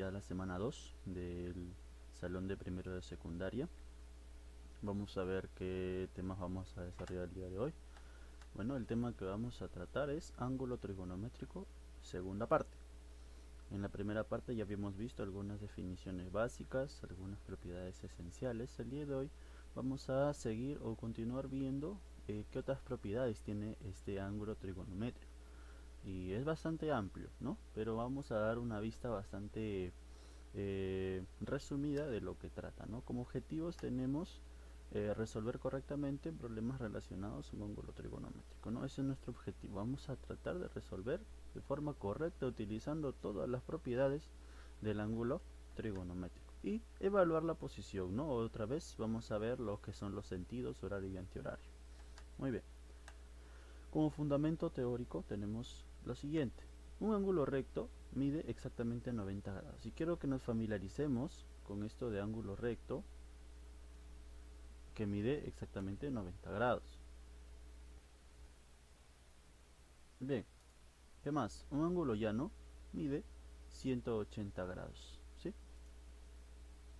ya la semana 2 del salón de primero de secundaria. Vamos a ver qué temas vamos a desarrollar el día de hoy. Bueno, el tema que vamos a tratar es ángulo trigonométrico, segunda parte. En la primera parte ya habíamos visto algunas definiciones básicas, algunas propiedades esenciales. El día de hoy vamos a seguir o continuar viendo qué otras propiedades tiene este ángulo trigonométrico. Y es bastante amplio, ¿no? Pero vamos a dar una vista bastante resumida de lo que trata, ¿no? Como objetivos tenemos resolver correctamente problemas relacionados a un ángulo trigonométrico, ¿no? Ese es nuestro objetivo. Vamos a tratar de resolver de forma correcta utilizando todas las propiedades del ángulo trigonométrico y evaluar la posición, ¿no? Otra vez vamos a ver lo que son los sentidos, horario y antihorario. Muy bien. Como fundamento teórico tenemos lo siguiente. Un ángulo recto mide exactamente 90 grados. Y quiero que nos familiaricemos con esto de ángulo recto que mide exactamente 90 grados. Bien, ¿qué más? Un ángulo llano mide 180 grados. ¿Sí?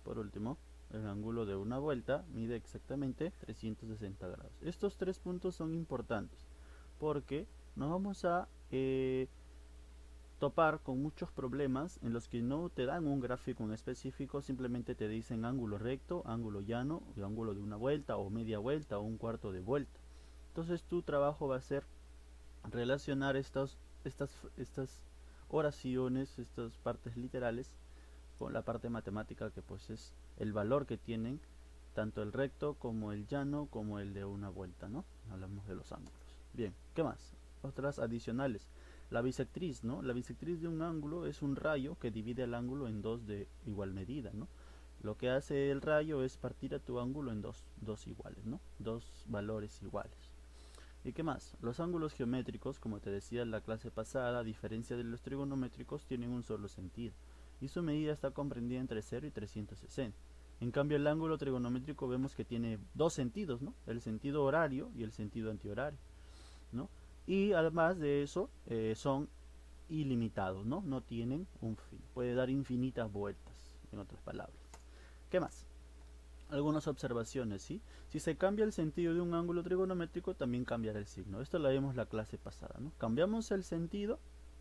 Por último, el ángulo de una vuelta mide exactamente 360 grados. Estos tres puntos son importantes porque nos vamos a topar con muchos problemas en los que no te dan un gráfico en específico, simplemente te dicen ángulo recto, ángulo llano, ángulo de una vuelta o media vuelta o un cuarto de vuelta. Entonces tu trabajo va a ser relacionar estas oraciones, estas partes literales con la parte matemática, que pues es el valor que tienen tanto el recto como el llano como el de una vuelta, ¿no? Hablamos de los ángulos. Bien, ¿qué más? Otras adicionales. La bisectriz, ¿no? La bisectriz de un ángulo es un rayo que divide el ángulo en dos de igual medida, ¿no? Lo que hace el rayo es partir a tu ángulo en dos iguales, ¿no? Dos valores iguales. ¿Y qué más? Los ángulos geométricos, como te decía en la clase pasada, a diferencia de los trigonométricos, tienen un solo sentido, y su medida está comprendida entre 0 y 360. En cambio, el ángulo trigonométrico vemos que tiene dos sentidos, ¿no? El sentido horario y el sentido antihorario, ¿no? Y además de eso, son ilimitados, ¿no? No tienen un fin. Puede dar infinitas vueltas, en otras palabras. ¿Qué más? Algunas observaciones, ¿sí? Si se cambia el sentido de un ángulo trigonométrico, también cambiará el signo. Esto lo vimos la clase pasada, ¿no? Cambiamos el sentido,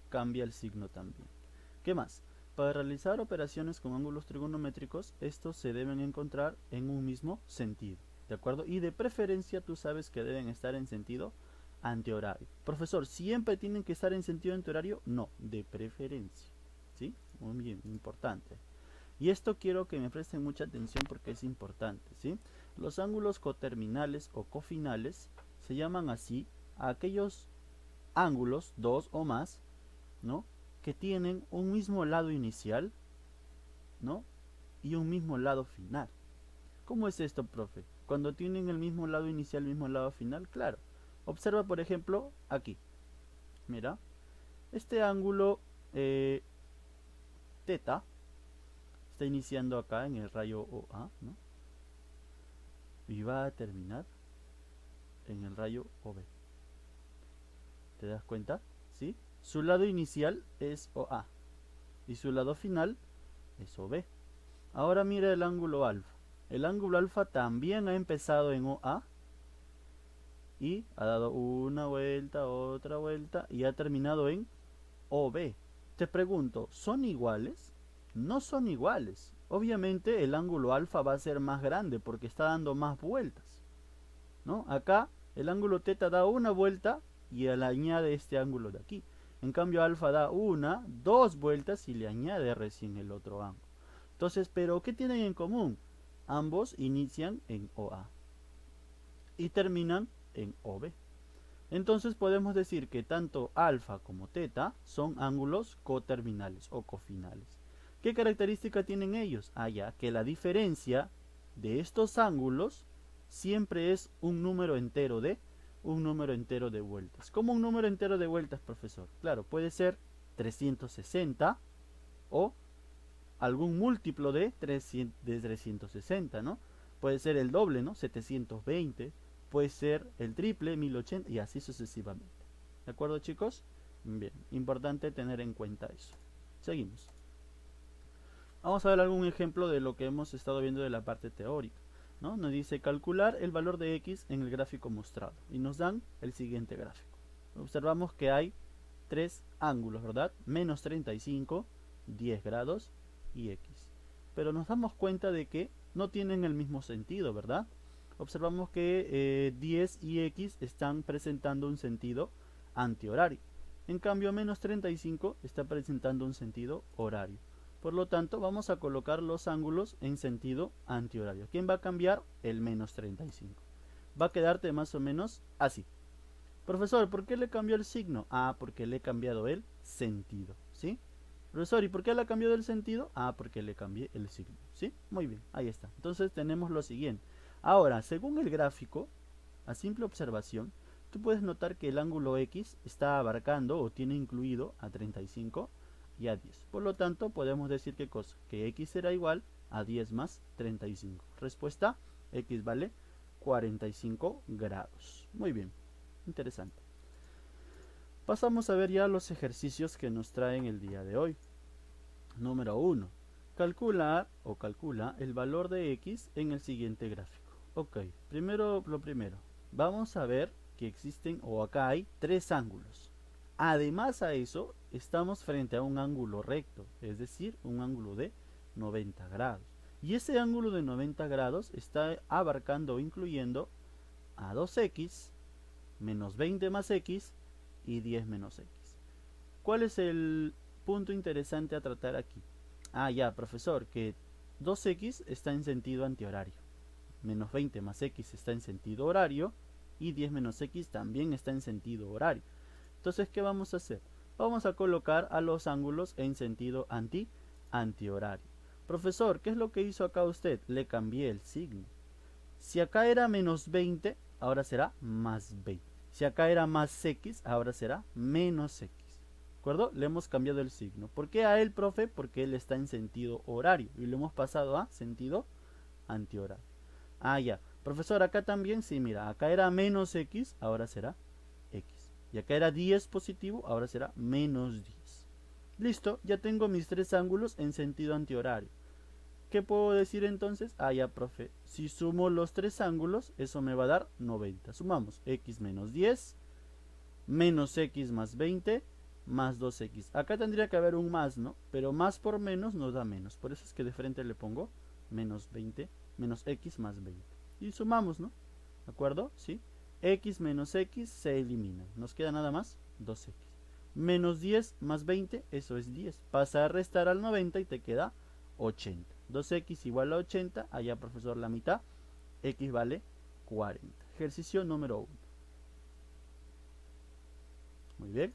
cambia el signo también. ¿Qué más? Para realizar operaciones con ángulos trigonométricos, estos se deben encontrar en un mismo sentido, ¿de acuerdo? Y de preferencia tú sabes que deben estar en sentido antihorario. Profesor, ¿siempre tienen que estar en sentido antihorario? No, de preferencia, ¿sí? Muy bien, importante. Y esto quiero que me presten mucha atención porque es importante, ¿sí? Los ángulos coterminales o cofinales se llaman así a aquellos ángulos, dos o más, ¿no? Que tienen un mismo lado inicial, ¿no? Y un mismo lado final. ¿Cómo es esto, profe? Cuando tienen el mismo lado inicial, el mismo lado final, claro. Observa, por ejemplo, aquí. Mira, este ángulo teta está iniciando acá en el rayo OA, ¿no? Y va a terminar en el rayo OB. ¿Te das cuenta? ¿Sí? Su lado inicial es OA y su lado final es OB. Ahora mira el ángulo alfa. El ángulo alfa también ha empezado en OA y ha dado una vuelta, otra vuelta y ha terminado en OB. Te pregunto, ¿son iguales? No son iguales. Obviamente el ángulo alfa va a ser más grande porque está dando más vueltas, ¿no? Acá el ángulo teta da una vuelta y le añade este ángulo de aquí. En cambio alfa da una, dos vueltas y le añade recién el otro ángulo. Entonces, ¿pero qué tienen en común? Ambos inician en OA y terminan en OB. Entonces podemos decir que tanto alfa como teta son ángulos coterminales o cofinales. ¿Qué característica tienen ellos? Ya que la diferencia de estos ángulos siempre es un número entero de vueltas. ¿Cómo un número entero de vueltas, profesor? Claro, puede ser 360 o algún múltiplo de 360, ¿no? Puede ser el doble, ¿no? 720, puede ser el triple, 1080 y así sucesivamente. ¿De acuerdo, chicos? Bien, importante tener en cuenta eso. Seguimos. Vamos a ver algún ejemplo de lo que hemos estado viendo de la parte teórica, ¿no? Nos dice calcular el valor de x en el gráfico mostrado y nos dan el siguiente gráfico. Observamos que hay tres ángulos, ¿verdad? Menos 35, 10 grados y x. Pero nos damos cuenta de que no tienen el mismo sentido, ¿verdad? Observamos que 10 y x están presentando un sentido antihorario. En cambio, menos 35 está presentando un sentido horario. Por lo tanto, vamos a colocar los ángulos en sentido antihorario. ¿Quién va a cambiar? El menos 35. Va a quedarte más o menos así. Profesor, ¿por qué le cambió el signo? Ah, porque le he cambiado el sentido, ¿sí? Profesor, ¿y por qué le ha cambiado el sentido? Ah, porque le cambié el signo, ¿sí? Muy bien, ahí está. Entonces tenemos lo siguiente. Ahora, según el gráfico, a simple observación, tú puedes notar que el ángulo X está abarcando o tiene incluido a 35 y a 10. Por lo tanto, podemos decir ¿qué cosa? Que X será igual a 10 más 35. Respuesta, X vale 45 grados. Muy bien, interesante. Pasamos a ver ya los ejercicios que nos traen el día de hoy. Número 1. Calcula el valor de X en el siguiente gráfico. Ok, lo primero. Vamos a ver que existen, o acá hay, tres ángulos. Además a eso, estamos frente a un ángulo recto, es decir, un ángulo de 90 grados. Y ese ángulo de 90 grados está abarcando o incluyendo a 2x, menos 20 más x y 10 menos x. ¿Cuál es el punto interesante a tratar aquí? Ah, ya, profesor, que 2x está en sentido antihorario. Menos 20 más x está en sentido horario y 10 menos x también está en sentido horario. Entonces, ¿qué vamos a hacer? Vamos a colocar a los ángulos en sentido antihorario. Profesor, ¿qué es lo que hizo acá usted? Le cambié el signo. Si acá era menos 20, ahora será más 20. Si acá era más x, ahora será menos x. ¿De acuerdo? Le hemos cambiado el signo. ¿Por qué a él, profe? Porque él está en sentido horario y lo hemos pasado a sentido antihorario. Ah, ya. Profesor, acá también, sí, mira, acá era menos x, ahora será x. Y acá era 10 positivo, ahora será menos 10. Listo, ya tengo mis tres ángulos en sentido antihorario. ¿Qué puedo decir entonces? Ah, ya, profe. Si sumo los tres ángulos, eso me va a dar 90. Sumamos x menos 10, menos x más 20, más 2x. Acá tendría que haber un más, ¿no? Pero más por menos nos da menos. Por eso es que de frente le pongo menos 20, menos x más 20. Y sumamos, ¿no? ¿De acuerdo? ¿Sí? X menos x se eliminan. Nos queda nada más 2x. Menos 10 más 20, eso es 10. Pasa a restar al 90 y te queda 80. 2x igual a 80, allá profesor la mitad, x vale 40. Ejercicio número 1. Muy bien.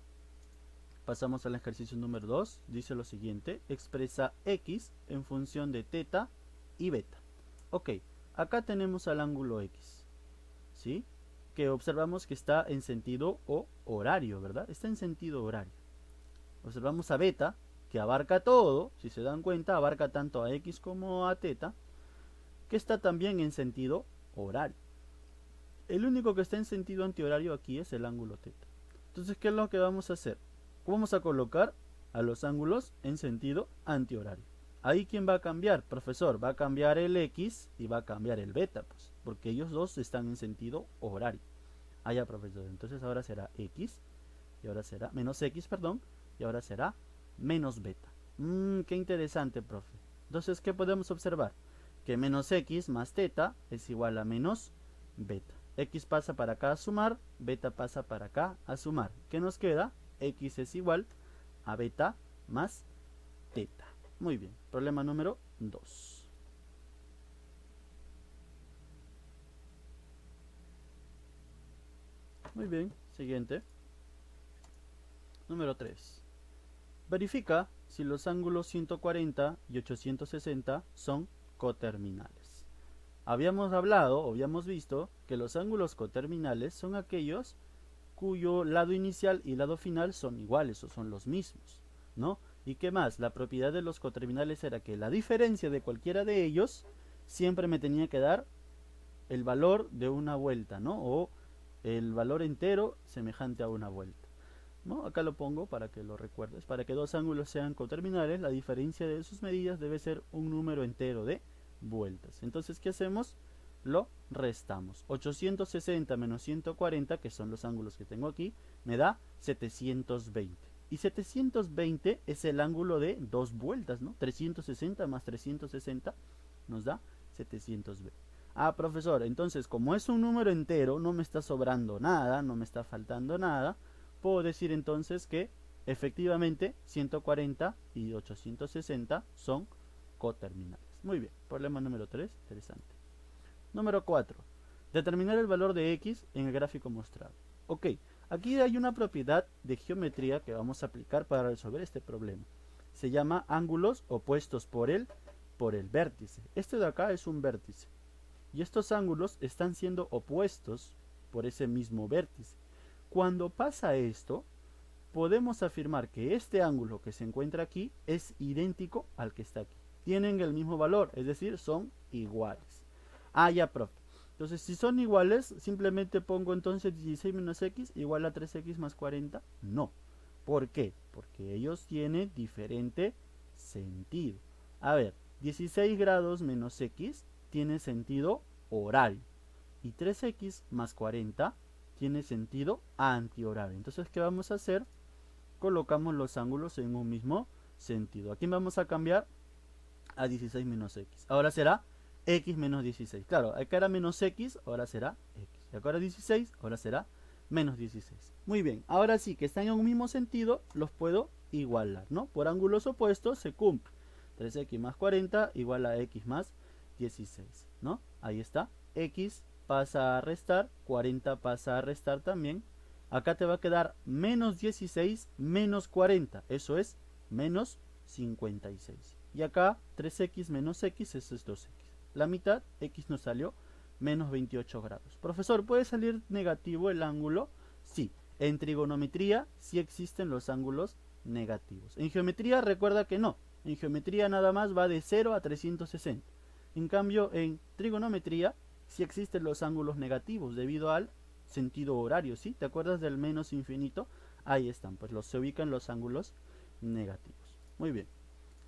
Pasamos al ejercicio número 2. Dice lo siguiente, expresa x en función de teta y beta. Ok, acá tenemos al ángulo x, ¿sí? Que observamos que está en sentido horario, ¿verdad? Está en sentido horario. Observamos a beta, que abarca todo, si se dan cuenta, abarca tanto a x como a teta, que está también en sentido horario. El único que está en sentido antihorario aquí es el ángulo teta. Entonces, ¿qué es lo que vamos a hacer? Vamos a colocar a los ángulos en sentido antihorario. Ahí, ¿quién va a cambiar? Profesor, va a cambiar el x y va a cambiar el beta, pues, porque ellos dos están en sentido horario. Allá, profesor. Entonces ahora será x, y ahora será menos x, perdón, y ahora será menos beta. Qué interesante, profe. Entonces, ¿qué podemos observar? Que menos x más teta es igual a menos beta. X pasa para acá a sumar, beta pasa para acá a sumar. ¿Qué nos queda? X es igual a beta más teta. Muy bien, problema número 2. Muy bien, siguiente. Número 3. Verifica si los ángulos 140 y 860 son coterminales. Habíamos hablado o habíamos visto que los ángulos coterminales son aquellos cuyo lado inicial y lado final son iguales o son los mismos, ¿no? ¿Y qué más? La propiedad de los coterminales era que la diferencia de cualquiera de ellos siempre me tenía que dar el valor de una vuelta, ¿no? O el valor entero semejante a una vuelta. ¿no? Acá lo pongo para que lo recuerdes. Para que dos ángulos sean coterminales, la diferencia de sus medidas debe ser un número entero de vueltas. Entonces, ¿qué hacemos? Lo restamos. 860 menos 140, que son los ángulos que tengo aquí, me da 720. Y 720 es el ángulo de dos vueltas, ¿no? 360 más 360 nos da 720. Ah, profesor, entonces como es un número entero, no me está sobrando nada, no me está faltando nada, puedo decir entonces que efectivamente 140 y 860 son coterminales. Muy bien, problema número 3, interesante. Número 4. Determinar el valor de x en el gráfico mostrado. Ok, aquí hay una propiedad de geometría que vamos a aplicar para resolver este problema. Se llama ángulos opuestos por el vértice. Este de acá es un vértice. Y estos ángulos están siendo opuestos por ese mismo vértice. Cuando pasa esto, podemos afirmar que este ángulo que se encuentra aquí es idéntico al que está aquí. Tienen el mismo valor, es decir, son iguales. Ah, ya, profe. Entonces, si son iguales, simplemente pongo entonces 16 menos x igual a 3x más 40. No. ¿Por qué? Porque ellos tienen diferente sentido. A ver, 16 grados menos x tiene sentido horario. Y 3x más 40 tiene sentido antihorario. Entonces, ¿qué vamos a hacer? Colocamos los ángulos en un mismo sentido. ¿A quién vamos a cambiar? A 16 menos x. Ahora será x menos 16. Claro, acá era menos x, ahora será x. Y acá era 16, ahora será menos 16. Muy bien, ahora sí que están en un mismo sentido, los puedo igualar, ¿no? Por ángulos opuestos se cumple. 3x más 40 igual a x más 16, ¿no? Ahí está. X pasa a restar, 40 pasa a restar también. Acá te va a quedar menos 16 menos 40. Eso es menos 56. Y acá 3x menos x, eso es 2x. La mitad, x nos salió menos 28 grados. Profesor, ¿puede salir negativo el ángulo? Sí. En trigonometría sí existen los ángulos negativos. En geometría recuerda que no. En geometría nada más va de 0 a 360. En cambio, en trigonometría sí existen los ángulos negativos debido al sentido horario, ¿sí? ¿Te acuerdas del menos infinito? Ahí están, pues se ubican los ángulos negativos. Muy bien.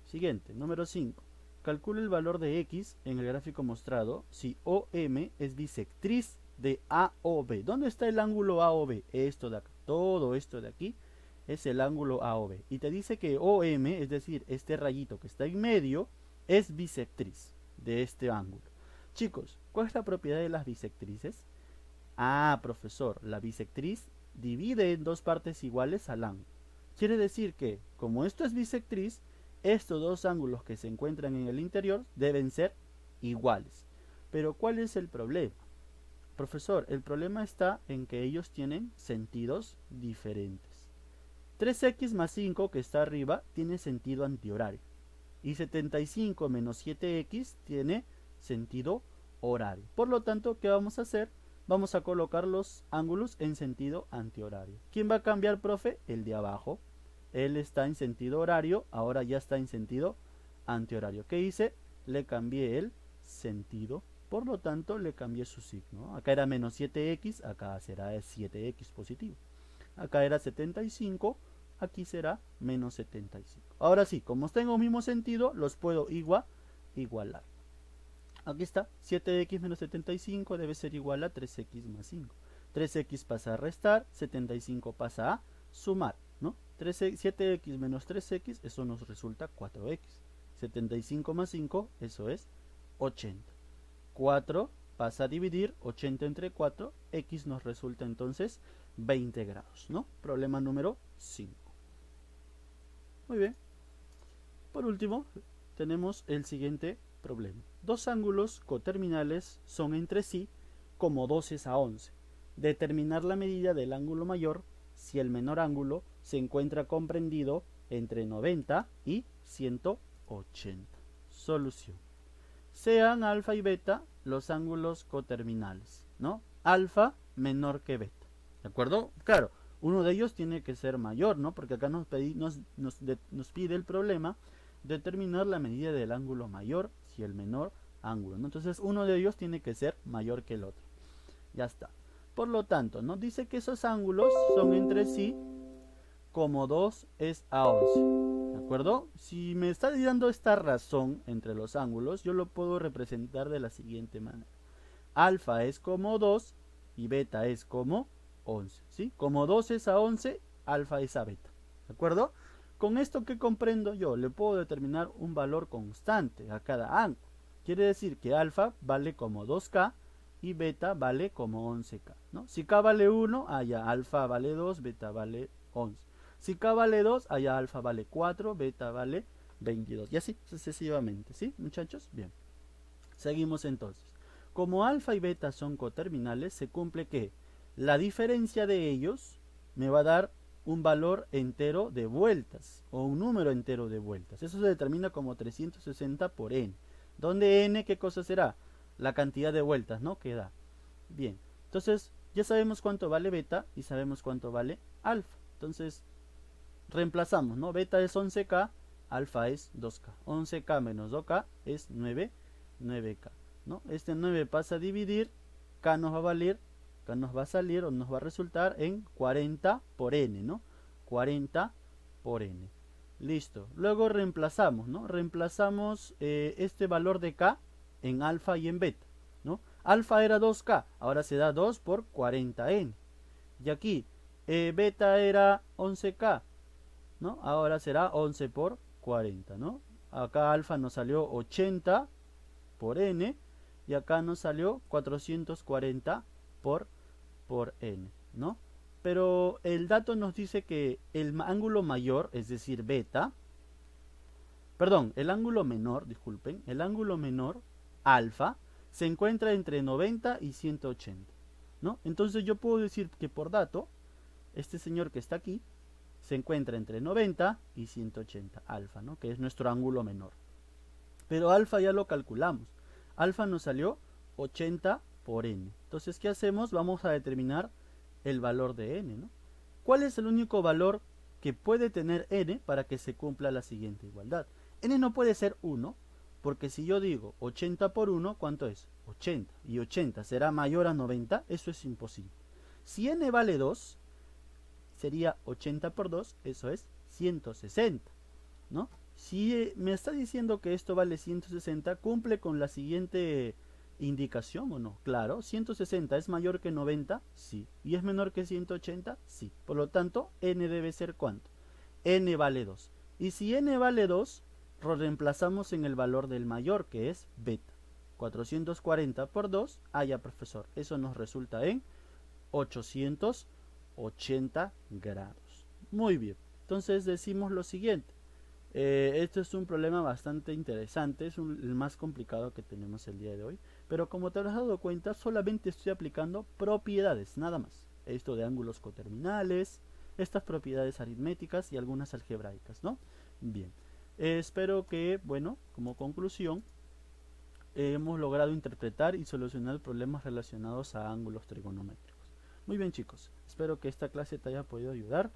Siguiente, número 5. Calcula el valor de x en el gráfico mostrado si OM es bisectriz de AOB. ¿Dónde está el ángulo AOB? Esto de acá. Todo esto de aquí es el ángulo AOB. Y te dice que OM, es decir, este rayito que está en medio, es bisectriz de este ángulo. Chicos, ¿cuál es la propiedad de las bisectrices? Ah, profesor, la bisectriz divide en dos partes iguales al ángulo. Quiere decir que, como esto es bisectriz, estos dos ángulos que se encuentran en el interior deben ser iguales. Pero ¿cuál es el problema? Profesor, el problema está en que ellos tienen sentidos diferentes. 3x más 5 que está arriba tiene sentido antihorario. Y 75 menos 7x tiene sentido horario. Por lo tanto, ¿qué vamos a hacer? Vamos a colocar los ángulos en sentido antihorario. ¿Quién va a cambiar, profe? El de abajo. Él está en sentido horario, ahora ya está en sentido antihorario. ¿Qué hice? Le cambié el sentido, por lo tanto le cambié su signo. Acá era menos 7x, acá será 7x positivo. Acá era 75, aquí será menos 75. Ahora sí, como están en el mismo sentido, los puedo igualar. Aquí está, 7x menos 75 debe ser igual a 3x más 5. 3x pasa a restar, 75 pasa a sumar, ¿no? 7x menos 3x, eso nos resulta 4x. 75 más 5, eso es 80. 4 pasa a dividir, 80 entre 4, x nos resulta entonces 20 grados, ¿no? Problema número 5. Muy bien. Por último, tenemos el siguiente problema. Dos ángulos coterminales son entre sí como 12:11. Determinar la medida del ángulo mayor si el menor ángulo se encuentra comprendido entre 90 y 180. Solución. Sean alfa y beta los ángulos coterminales, ¿no? Alfa menor que beta. ¿De acuerdo? Claro, uno de ellos tiene que ser mayor, ¿no? Porque acá nos pide el problema determinar la medida del ángulo mayor si el menor ángulo, ¿no? Entonces uno de ellos tiene que ser mayor que el otro. Ya está. Por lo tanto, nos dice que esos ángulos son entre sí como 2 es a 11. ¿De acuerdo? Si me está dando esta razón entre los ángulos, yo lo puedo representar de la siguiente manera. Alfa es como 2 y beta es como 11. ¿Sí? Como 2 es a 11, alfa es a beta. ¿De acuerdo? Con esto que comprendo yo, le puedo determinar un valor constante a cada ángulo. Quiere decir que alfa vale como 2K y beta vale como 11K. ¿No? Si K vale 1, allá alfa vale 2, beta vale 11. Si K vale 2, allá alfa vale 4, beta vale 22. Y así sucesivamente. ¿Sí, muchachos? Bien. Seguimos entonces. Como alfa y beta son coterminales, se cumple que la diferencia de ellos me va a dar un valor entero de vueltas o un número entero de vueltas. Eso se determina como 360 por n. Donde n, ¿qué cosa será? La cantidad de vueltas, ¿no? Que da. Bien, entonces ya sabemos cuánto vale beta y sabemos cuánto vale alfa. Entonces reemplazamos, ¿no? Beta es 11K, alfa es 2K. 11K menos 2K es 9K. ¿No? Este 9 pasa a dividir, K nos va a valer, K nos va a salir o nos va a resultar en 40 por N, ¿no? 40 por N. Listo. Luego reemplazamos, ¿no? Reemplazamos este valor de K en alfa y en beta, ¿no? Alfa era 2K, ahora se da 2 por 40N. Y aquí, beta era 11K, ¿no? Ahora será 11 por 40, ¿no? Acá alfa nos salió 80 por N y acá nos salió 440 por N, ¿no? Pero el dato nos dice que el ángulo mayor, es decir, beta, perdón, el ángulo menor, disculpen, el ángulo menor, alfa, se encuentra entre 90 y 180, ¿no? Entonces yo puedo decir que por dato, este señor que está aquí, se encuentra entre 90 y 180, alfa, ¿no? Que es nuestro ángulo menor. Pero alfa ya lo calculamos. Alfa nos salió 80 por n. Entonces, ¿qué hacemos? Vamos a determinar el valor de n, ¿no? ¿Cuál es el único valor que puede tener n para que se cumpla la siguiente igualdad? N no puede ser 1, porque si yo digo 80 por 1, ¿cuánto es? 80. Y 80 será mayor a 90, eso es imposible. Si n vale 2, sería 80 por 2, eso es 160, ¿no? Si me está diciendo que esto vale 160, ¿cumple con la siguiente indicación o no? Claro, 160 es mayor que 90, sí. ¿Y es menor que 180? Sí. Por lo tanto, n debe ser ¿cuánto? N vale 2. Y si n vale 2, lo reemplazamos en el valor del mayor, que es beta. 440 por 2, ya profesor, eso nos resulta en 880 grados. Muy bien, entonces decimos lo siguiente. Este es un problema bastante interesante, es el más complicado que tenemos el día de hoy, pero como te habrás dado cuenta, solamente estoy aplicando propiedades, nada más. Esto de ángulos coterminales, estas propiedades aritméticas y algunas algebraicas, ¿no? Bien, espero que, bueno, como conclusión, hemos logrado interpretar y solucionar problemas relacionados a ángulos trigonométricos. Muy bien, chicos, espero que esta clase te haya podido ayudar.